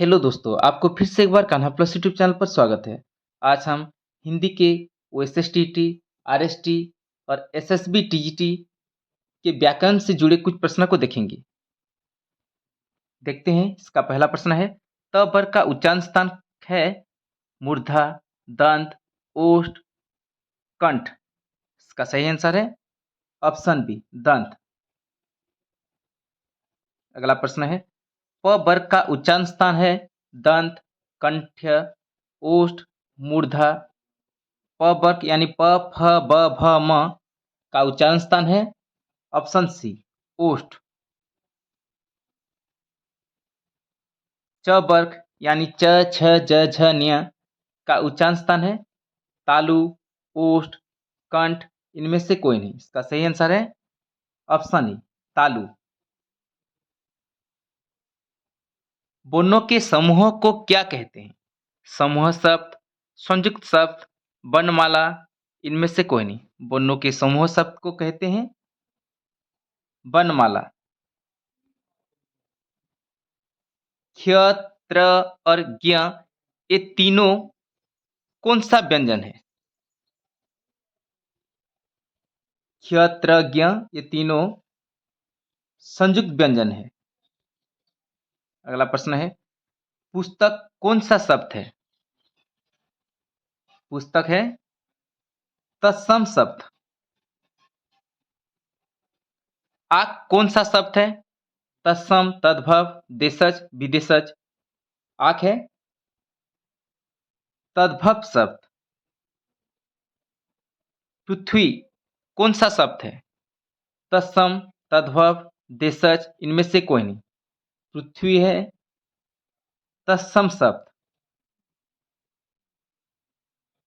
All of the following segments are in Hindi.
हेलो दोस्तों, आपको फिर से एक बार कान्हा प्लस यूट्यूब चैनल पर स्वागत है। आज हम हिंदी के ओएसएसटीटी, आरएसटी और एसएसबी टीजीटी के व्याकरण से जुड़े कुछ प्रश्नों को देखेंगे। देखते हैं, इसका पहला प्रश्न है, त वर्ग का उच्चारण स्थान है मूर्धा, दंत, ओष्ठ, कंठ। इसका सही आंसर है ऑप्शन बी, दंत। अगला प्रश्न है, प वर्ग का उच्चारण स्थान है दंत, कंठ, ओष्ठ, मूर्धा। प वर्ग यानी प, फ, ब, भ, म का उच्चारण स्थान है ऑप्शन सी, ओष्ठ। च वर्ग यानी च, छ, ज, झ, न्य का उच्चारण स्थान है तालु, ओष्ठ, कंठ। इनमें से कोई नहीं। इसका सही आंसर है ऑप्शन ई, तालु। वर्णों के समूह को क्या कहते हैं? समूह शब्द, संयुक्त शब्द, वर्णमाला। इनमें से कोई नहीं। वर्णों के समूह शब्द को कहते हैं वर्णमाला। क्ष, त्र और ज्ञ, ये तीनों कौन सा व्यंजन है? क्ष, त्र, ज्ञ, ये तीनों संयुक्त व्यंजन है। अगला प्रश्न है, पुस्तक कौन सा शब्द है? पुस्तक है तत्सम शब्द। आंख कौन सा शब्द है? तत्सम, तद्भव, देशज, विदेशज। आंख है तद्भव शब्द। पृथ्वी कौन सा शब्द है? तत्सम, तद्भव, देशज। इनमें से कोई नहीं। पृथ्वी है तत्सम शब्द।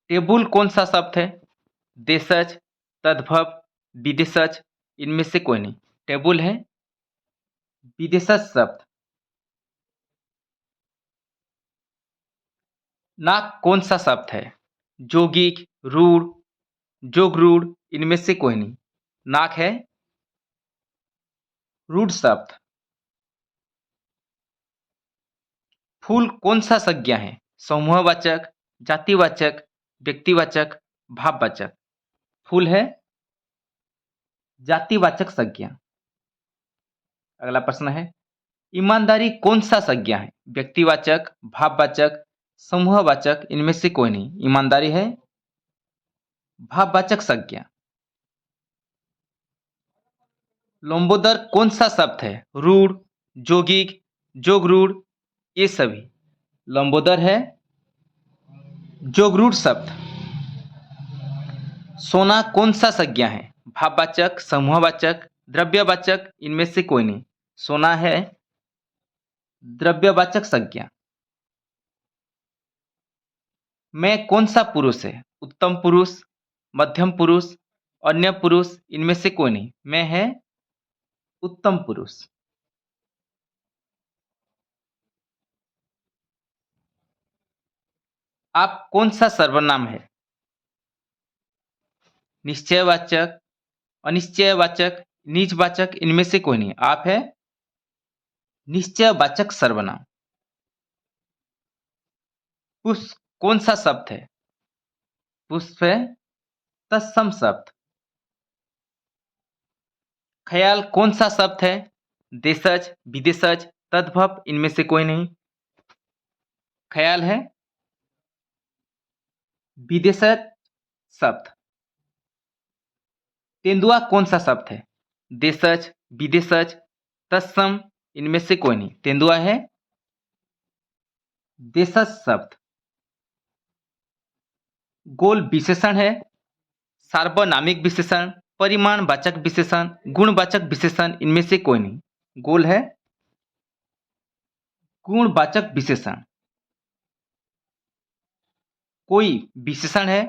टेबुल कौन सा शब्द है? देशज, तद्भव, विदेशज। इनमें से कोई नहीं। टेबुल है विदेशज शब्द। नाक कौन सा शब्द है? जोगिक, रूढ़, जोगरूढ़। इनमें से कोई नहीं। नाक है रूढ़ शब्द। फूल कौन सा संज्ञा है? समूहवाचक, जातिवाचक, व्यक्तिवाचक, भाववाचक। फूल है जातिवाचक संज्ञा। अगला प्रश्न है, ईमानदारी कौन सा संज्ञा है? व्यक्तिवाचक, भाववाचक, समूहवाचक। इनमें से कोई नहीं। ईमानदारी है भाववाचक संज्ञा। लंबोदर कौन सा शब्द है? रूढ़, जोगिक, जोगरूढ़। ये सभी लंबोदर है जोगरूढ़ शब्द। सोना कौन सा संज्ञा है? भाववाचक, समूहवाचक, द्रव्यवाचक। इनमें से कोई नहीं। सोना है द्रव्यवाचक संज्ञा। मैं कौन सा पुरुष है? उत्तम पुरुष, मध्यम पुरुष, अन्य पुरुष। इनमें से कोई नहीं। मैं है उत्तम पुरुष। आप कौन सा सर्वनाम है? निश्चयवाचक, अनिश्चयवाचक, निजवाचक। इनमें से कोई नहीं। आप है निश्चयवाचक सर्वनाम। पुष्प कौन सा शब्द है? पुष्प है तत्सम शब्द। ख्याल कौन सा शब्द है? देशज, विदेशज, तद्भव। इनमें से कोई नहीं। ख्याल है विदेशज शब्द। तेंदुआ कौन सा शब्द है? देशज, विदेशज, तत्सम। इनमें से कोई नहीं। तेंदुआ है देशज शब्द। गोल विशेषण है सार्वनामिक विशेषण, परिमाणवाचक विशेषण, गुणवाचक विशेषण। इनमें से कोई नहीं। गोल है गुणवाचक विशेषण। कोई विशेषण है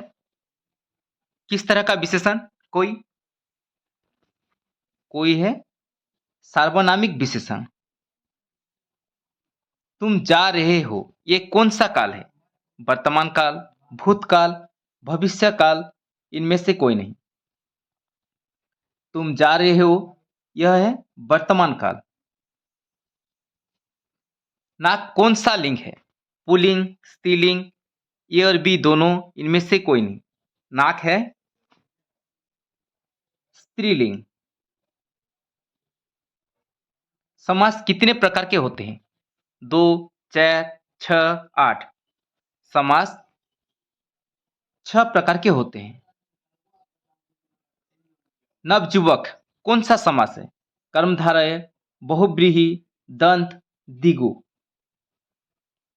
किस तरह का विशेषण? कोई कोई है सार्वनामिक विशेषण। तुम जा रहे हो, ये कौन सा काल है? वर्तमान काल, भूतकाल, भविष्य काल। इनमें से कोई नहीं। तुम जा रहे हो, यह है वर्तमान काल। नाक कौन सा लिंग है? पुल्लिंग, स्त्रीलिंग, ए और बी दोनों, इनमें से कोई नहीं। नाक है स्त्रीलिंग। समास कितने प्रकार के होते हैं? 2, 4, 6, 8। समास 6 प्रकार के होते हैं। नवयुवक कौन सा समास है? कर्मधारय, बहुव्रीहि, दंत, द्विगु।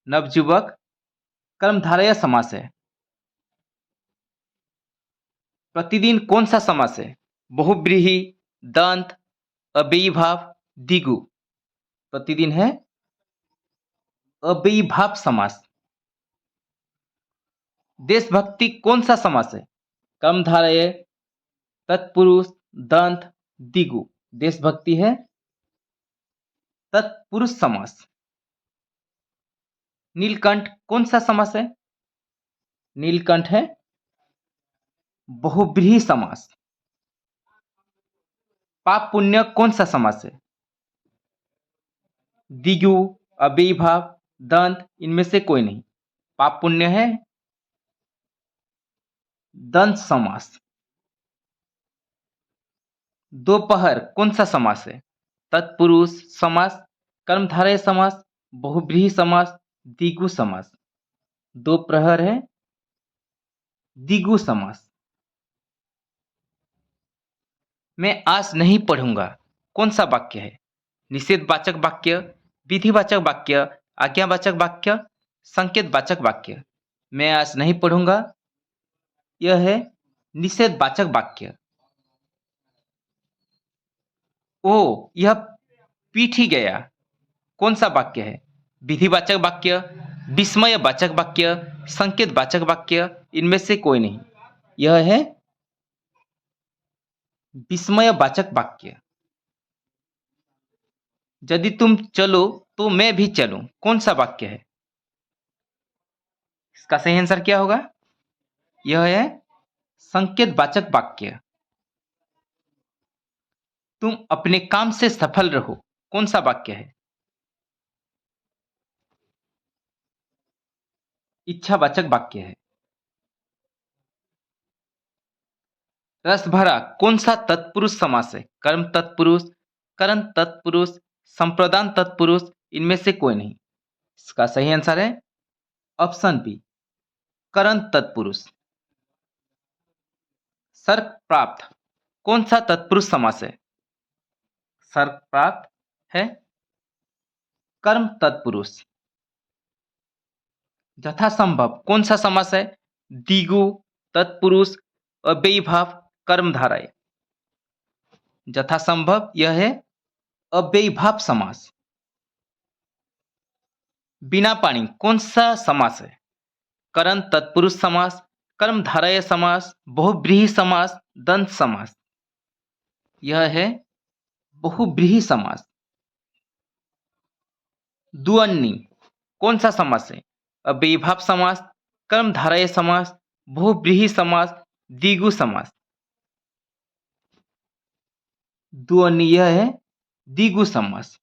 नवयुवक कर्मधारय समास है। प्रतिदिन कौन सा समास है? बहुव्रीहि, दंत, अव्ययीभाव, द्विगु। प्रतिदिन है अव्ययीभाव समास। देशभक्ति कौन सा समास है? कर्मधारय, तत्पुरुष, दंत, द्विगु। देशभक्ति है तत्पुरुष समास। नीलकंठ कौन सा समास है? नीलकंठ है बहुव्रीहि समास। पाप पुण्य कौन सा समास है? द्विगु, अव्ययीभाव, दंत, इनमें से कोई नहीं। पाप पुण्य है दंत समास। दोपहर कौन सा समास है? तत्पुरुष समास, कर्मधारय समास, बहुव्रीहि समास, द्विगु समास। दोपहर है द्विगु समास। मैं आज नहीं पढ़ूंगा कौन सा वाक्य है? निषेधवाचक वाक्य, विधिवाचक वाक्य, आज्ञावाचक वाक्य, संकेतवाचक वाक्य। मैं आज नहीं पढ़ूंगा, यह है निषेधवाचक वाक्य। ओ यह पीट ही गया कौन सा वाक्य है? विधिवाचक वाक्य, विस्मयवाचक वाक्य, संकेतवाचक वाक्य, इनमें से कोई नहीं। यह है विस्मयवाचक वाक्य। यदि तुम चलो तो मैं भी चलूं कौन सा वाक्य है? इसका सही आंसर क्या होगा? यह है संकेतवाचक वाक्य। तुम अपने काम से सफल रहो कौन सा वाक्य है? इच्छावाचक वाक्य है। रस भरा कौन सा तत्पुरुष समास है? कर्म तत्पुरुष, करण तत्पुरुष, संप्रदान तत्पुरुष, इनमें से कोई नहीं। इसका सही आंसर है ऑप्शन बी, करण तत्पुरुष। सर्क प्राप्त कौन सा तत्पुरुष समास है? सर्क प्राप्त है कर्म तत्पुरुष। यथासंभव कौन सा समास है? द्विगु, तत्पुरुष, अव्ययीभाव, कर्मधारय। यथासंभव यह है अव्ययीभाव समास। बिना पानी कौन सा समास है? करण तत्पुरुष समास, कर्मधारय समास, बहुव्रीहि समास, दंत समास। यह है बहुव्रीहि समास। दुअन्नी कौन सा समास है? अव्ययीभाव समास, कर्मधारय समास, बहुव्रीहि समास, द्विगु समास। दुअन्नी यह है द्विगु समास।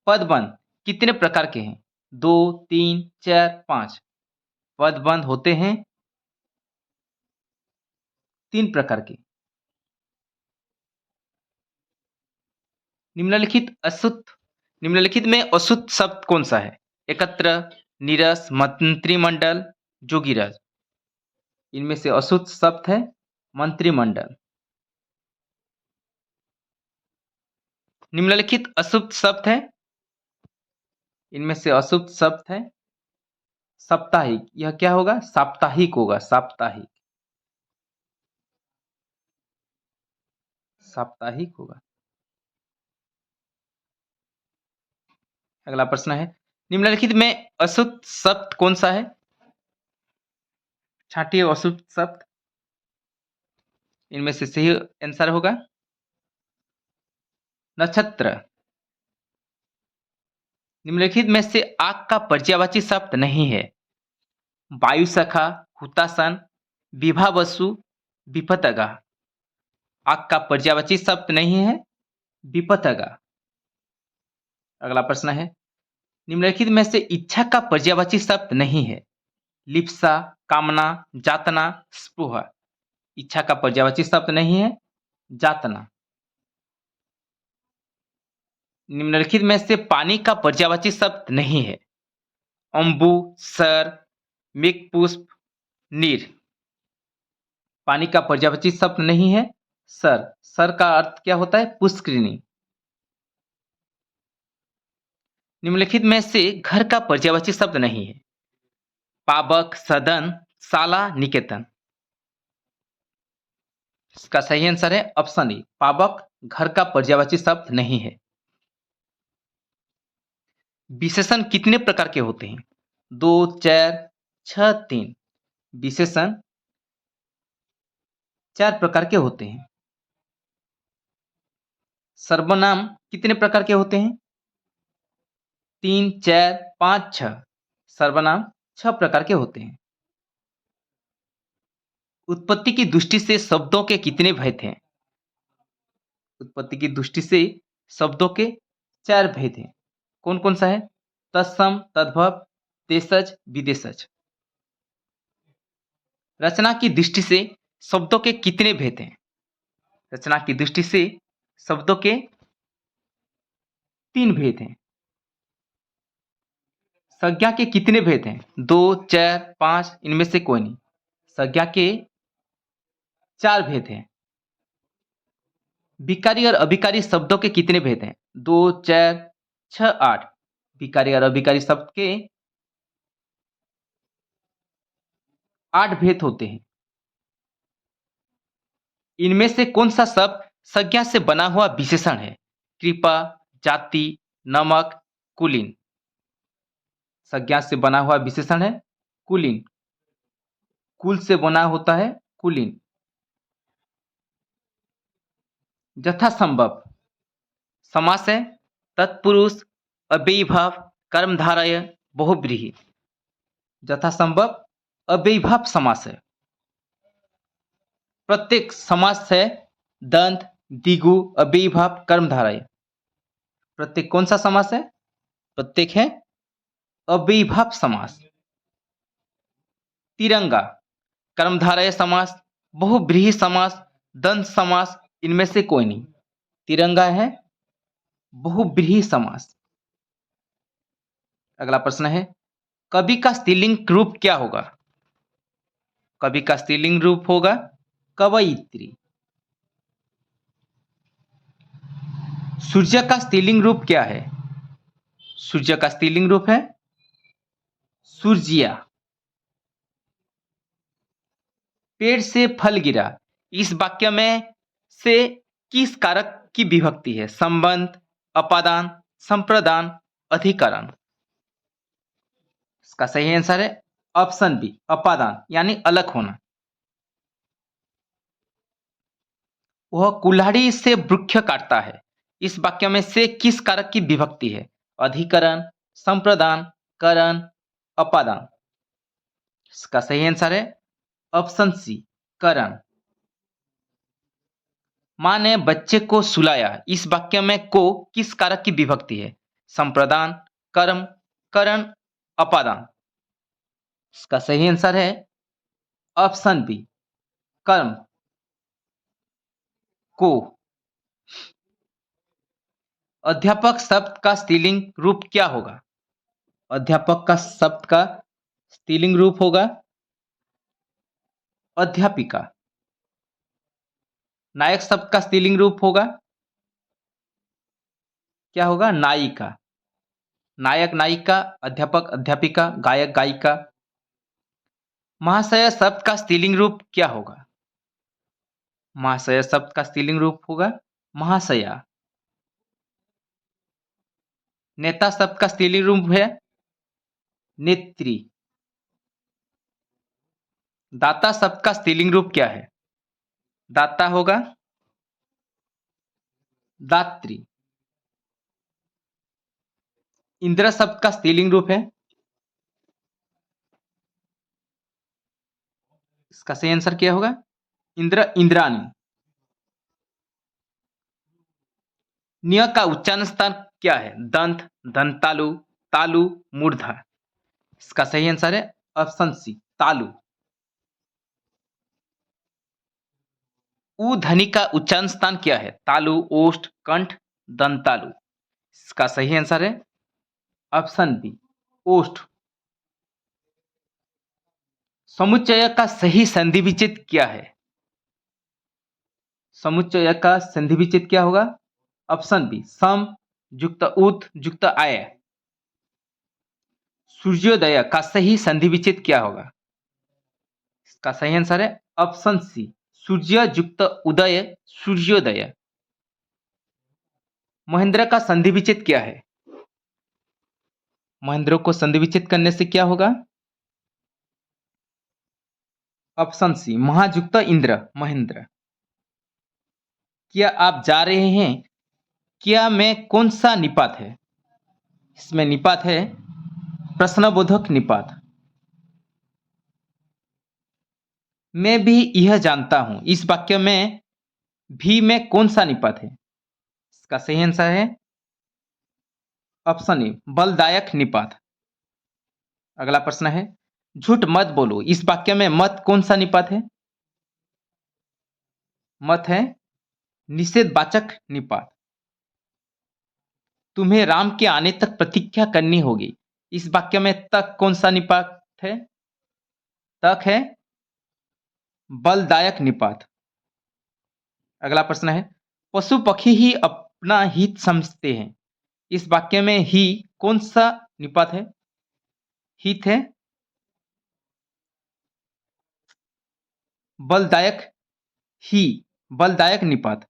पदबंध कितने प्रकार के हैं? 2, 3, 4, 5। पदबंध होते हैं 3 प्रकार के। निम्नलिखित में अशुद्ध शब्द कौन सा है? एकत्र, नीरस, मंत्रिमंडल, जोगिराज। इनमें से अशुद्ध शब्द है मंत्रिमंडल। निम्नलिखित अशुद्ध शब्द है, इनमें से अशुद्ध शब्द है साप्ताहिक। यह क्या होगा? साप्ताहिक होगा, साप्ताहिक। साप्ताहिक होगा। अगला प्रश्न है, निम्नलिखित में अशुद्ध शब्द कौन सा है? छांटिए अशुद्ध शब्द। इनमें से सही आंसर होगा नक्षत्र। निम्नलिखित में से आग का पर्यायवाची शब्द नहीं है? वायु सखा, हुतासन, विभावसु, विपतगा। आग का पर्यायवाची शब्द नहीं है विपतगा। अगला प्रश्न है, निम्नलिखित में से इच्छा का पर्यायवाची शब्द नहीं है। लिप्सा, कामना, जातना, स्पृहा। इच्छा का पर्यायवाची शब्द नहीं है जातना। निम्नलिखित में से पानी का पर्यायवाची शब्द नहीं है। अम्बु, सर, मेघपुष्प, नीर। पानी का पर्यायवाची शब्द नहीं है सर। सर का अर्थ क्या होता है? पुष्करिणी। निम्नलिखित में से घर का पर्यायवाची शब्द नहीं है। पावक, सदन, शाला, निकेतन। इसका सही आंसर है ऑप्शन ए, पावक घर का पर्यायवाची शब्द नहीं है। विशेषण कितने प्रकार के होते हैं? 2, 4, 6, 3। विशेषण 4 प्रकार के होते हैं। सर्वनाम कितने प्रकार के होते हैं? 3, 4, 5, 6। सर्वनाम 6 प्रकार के होते हैं। उत्पत्ति की दृष्टि से शब्दों के कितने भेद हैं? उत्पत्ति की दृष्टि से शब्दों के 4 भेद हैं। कौन कौन सा है? तत्सम, तद्भव, देशज, विदेशज। रचना की दृष्टि से शब्दों के कितने भेद हैं? रचना की दृष्टि से शब्दों के 3 भेद हैं। संज्ञा के कितने भेद हैं? 2, 4, 5। इनमें से कोई नहीं। संज्ञा के 4 भेद हैं। विकारी और अभिकारी शब्दों के कितने भेद हैं? 2, 4, 6, 8। विकारी और अभिकारी शब्द के 8 भेद होते हैं। इनमें से कौन सा शब्द संज्ञा से बना हुआ विशेषण है? कृपा, जाति, नमक, कुलीन। संज्ञा से बना हुआ विशेषण है कुलीन। कुल से बना होता है कुलीन। यथासंभव समास है तत्पुरुष, अव्ययीभाव, कर्मधारय, बहुव्रीहि। यथासंभव अव्ययीभाव समास है। प्रत्येक समास है दंत, दिगु, अव्ययीभाव, कर्मधारय। प्रत्येक कौन सा समास है? प्रत्येक है अव्ययीभाव समास। तिरंगा कर्मधारय समास, बहुव्रीहि समास, दंत समास। इनमें से कोई नहीं। तिरंगा है बहुव्रीहि समास। अगला प्रश्न है, कवि का स्त्रीलिंग रूप क्या होगा? कवि का स्त्रीलिंग रूप होगा कवयित्री। सूर्य का स्त्रीलिंग रूप क्या है? सूर्य का स्त्रीलिंग रूप है सूर्जिया। पेड़ से फल गिरा, इस वाक्य में से किस कारक की विभक्ति है? संबंध, अपादान, संप्रदान, अधिकरण। इसका सही आंसर है ऑप्शन बी, अपादान यानी अलग होना। वह कुल्हाड़ी से वृक्ष काटता है, इस वाक्य में से किस कारक की विभक्ति है? अधिकरण, संप्रदान, करण, अपादान। इसका सही आंसर है ऑप्शन सी, करण। मां ने बच्चे को सुलाया, इस वाक्य में को किस कारक की विभक्ति है? संप्रदान, कर्म, करण, अपादान। इसका सही आंसर है ऑप्शन बी, कर्म, को। अध्यापक शब्द का स्त्रीलिंग रूप क्या होगा? अध्यापक का शब्द का स्त्रीलिंग रूप होगा अध्यापिका। नायक शब्द का स्त्रीलिंग रूप होगा क्या होगा? नायिका। नायक, नायिका, अध्यापक, अध्यापिका, गायक, गायिका। महाशय शब्द का स्त्रीलिंग रूप क्या होगा? महाशय शब्द का स्त्रीलिंग रूप होगा महाशया। नेता शब्द का स्त्रीलिंग रूप है नेत्री। दाता शब्द का स्त्रीलिंग रूप क्या है? दाता होगा दात्री। इंद्र शब्द का स्त्रीलिंग रूप है, इसका सही आंसर क्या होगा? इंद्र, इंद्राणी। निय का उच्चारण स्थान क्या है? दंत, दंतालु, तालु, मूर्धा। इसका सही आंसर है ऑप्शन सी, तालु। ऊ ध्वनि का उच्चारण स्थान क्या है? तालु, ओष्ठ, कंठ, दंतालु। इसका सही आंसर है ऑप्शन बी, ओष्ठ। समुच्चय का सही संधि विच्छेद क्या है? समुच्चय का संधि विच्छेद क्या होगा? ऑप्शन बी, सम युक्त उत युक्त आय। सूर्योदय का सही संधि विच्छेद क्या होगा? इसका सही आंसर है ऑप्शन सी, सूर्य युक्त उदय, सूर्योदय। महेंद्र का संधि विच्छेद क्या है? महेंद्र को संधि विच्छेद करने से क्या होगा? ऑप्शन सी, महायुक्त इंद्र, महेंद्र। क्या आप जा रहे हैं? क्या में कौन सा निपात है? इसमें निपात है प्रश्नबोधक निपात। मैं भी यह जानता हूं, इस वाक्य में भी में कौन सा निपात है? इसका सही आंसर है ऑप्शन ए, बलदायक निपात। अगला प्रश्न है, झूठ मत बोलो, इस वाक्य में मत कौन सा निपात है? मत है निषेधवाचक निपात। तुम्हें राम के आने तक प्रतीक्षा करनी होगी, इस वाक्य में तक कौन सा निपात है? तक है बलदायक निपात। अगला प्रश्न है, पशु पक्षी ही अपना हित समझते हैं, इस वाक्य में ही कौन सा निपात है? हित है बलदायक, ही बलदायक निपात।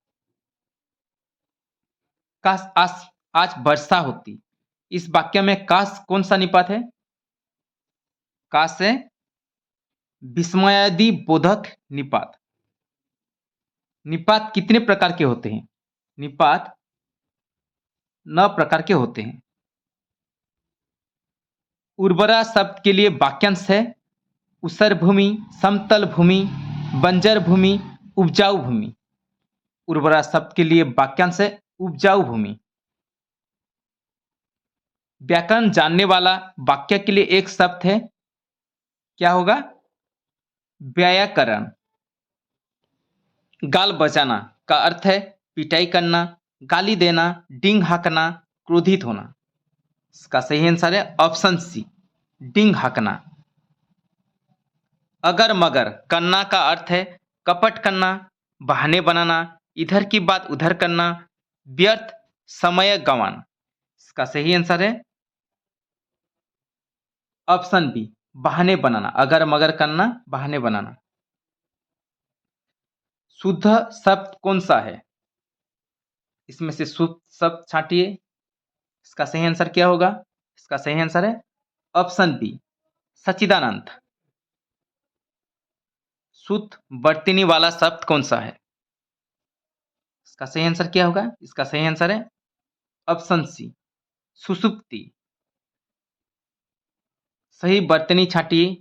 काश आज वर्षा होती, इस वाक्य में काश कौन सा निपात है? काश है विस्मयादि बोधक निपात। निपात कितने प्रकार के होते हैं? निपात 9 प्रकार के होते हैं। उर्वरा शब्द के लिए वाक्यांश है ऊसर भूमि, समतल भूमि, बंजर भूमि, उपजाऊ भूमि। उर्वरा शब्द के लिए वाक्यांश है उपजाऊ भूमि। व्याकरण जानने वाला वाक्य के लिए एक शब्द है, क्या होगा? व्याकरण। गाल बजाना का अर्थ है पिटाई करना, गाली देना, डिंग हाँकना, क्रोधित होना। इसका सही आंसर है ऑप्शन सी, डिंग हाँकना। अगर मगर करना का अर्थ है कपट करना, बहाने बनाना, इधर की बात उधर करना, व्यर्थ समय गंवाना। इसका सही आंसर है ऑप्शन बी, बहाने बनाना। अगर मगर करना, बहाने बनाना। शुद्ध शब्द कौन सा है? इसमें से शुद्ध शब्द छांटिए, इसका सही आंसर क्या होगा? इसका सही आंसर है ऑप्शन बी, सच्चिदानंद। शुद्ध वर्तनी वाला शब्द कौन सा है? इसका सही आंसर क्या होगा? इसका सही आंसर है ऑप्शन सी, सुसुप्ति। सही वर्तनी छाटिए,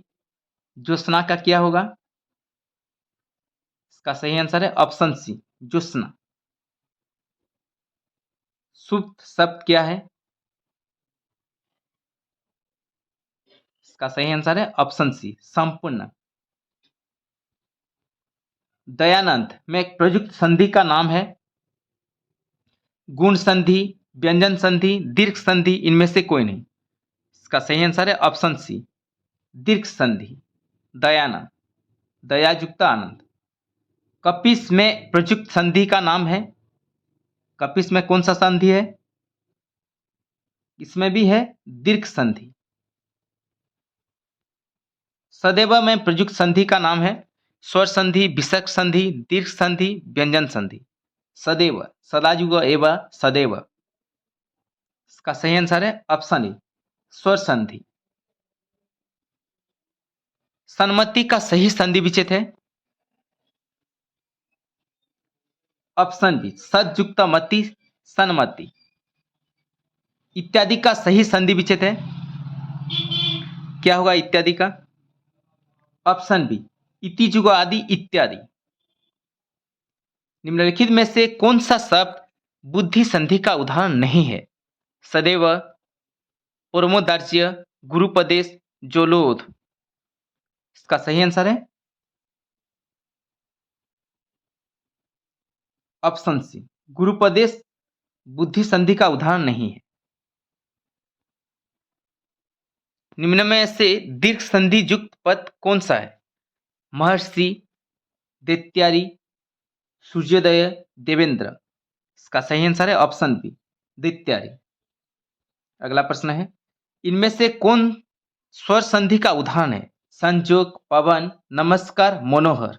ज्योत्सना का क्या होगा? इसका सही आंसर है ऑप्शन सी, ज्योत्सना। शुद्ध शब्द क्या है? इसका सही आंसर है ऑप्शन सी, संपूर्ण। दयानंद में एक प्रयुक्त संधि का नाम है गुण संधि, व्यंजन संधि, दीर्घ संधि, इनमें से कोई नहीं। इसका सही आंसर है ऑप्शन सी, दीर्घ संधि। दयानंद, दयायुक्त आनंद। कपिस में प्रयुक्त संधि का नाम है, कपिस में कौन सा संधि है? इसमें भी है दीर्घ संधि। सदैव में प्रयुक्त संधि का नाम है स्वर संधि, विसर्ग संधि, दीर्घ संधि, व्यंजन संधि। सदैव, सदायुग एव सदैव। इसका सही आंसर है ऑप्शन ए, स्वर संधि। सन्मति का सही संधि विच्छेद है ऑप्शन बी, सदयुक्त मति, सन्मति। इत्यादि का सही संधि विच्छेद है, क्या होगा इत्यादि का? ऑप्शन बी, इति जुग आदि इत्यादि। निम्नलिखित में से कौन सा शब्द बुद्धि संधि का उदाहरण नहीं है? सदैव, परमोदार्च्य, गुरुपदेश, जोलोध। इसका सही आंसर है ऑप्शन सी, गुरुपदेश बुद्धि संधि का उदाहरण नहीं है। निम्न में से दीर्घ संधि युक्त पद कौन सा है? महर्षि, दैत्यारी, सूर्योदय, देवेंद्र। इसका सही आंसर है ऑप्शन बी, दैत्यारी। अगला प्रश्न है, इनमें से कौन स्वर संधि का उदाहरण है? संजोग, पवन, नमस्कार, मनोहर।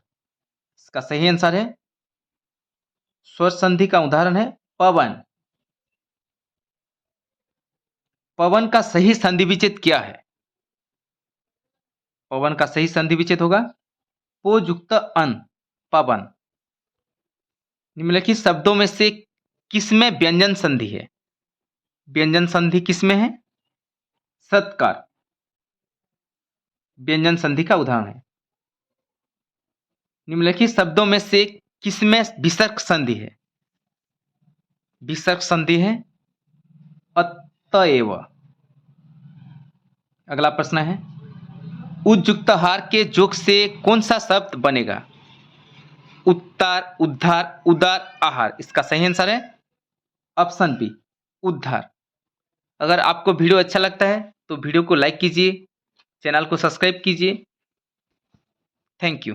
इसका सही आंसर है स्वर संधि का उदाहरण है पवन। पवन का सही संधि विच्छेद क्या है? पवन का सही संधि विच्छेद होगा पो युक्त अन, पवन। निम्नलिखित शब्दों में से किसमें व्यंजन संधि है? व्यंजन संधि किसमें है? सत्कार व्यंजन संधि का उदाहरण है। निम्नलिखित शब्दों में से किसमें विसर्ग संधि है? विसर्ग संधि है अतएव। अगला प्रश्न है, उद्युक्त हार के जोग से कौन सा शब्द बनेगा? उत्तार, उद्धार, उदार, आहार। इसका सही आंसर है ऑप्शन बी, उद्धार। अगर आपको वीडियो अच्छा लगता है तो वीडियो को लाइक कीजिए, चैनल को सब्सक्राइब कीजिए। Thank you.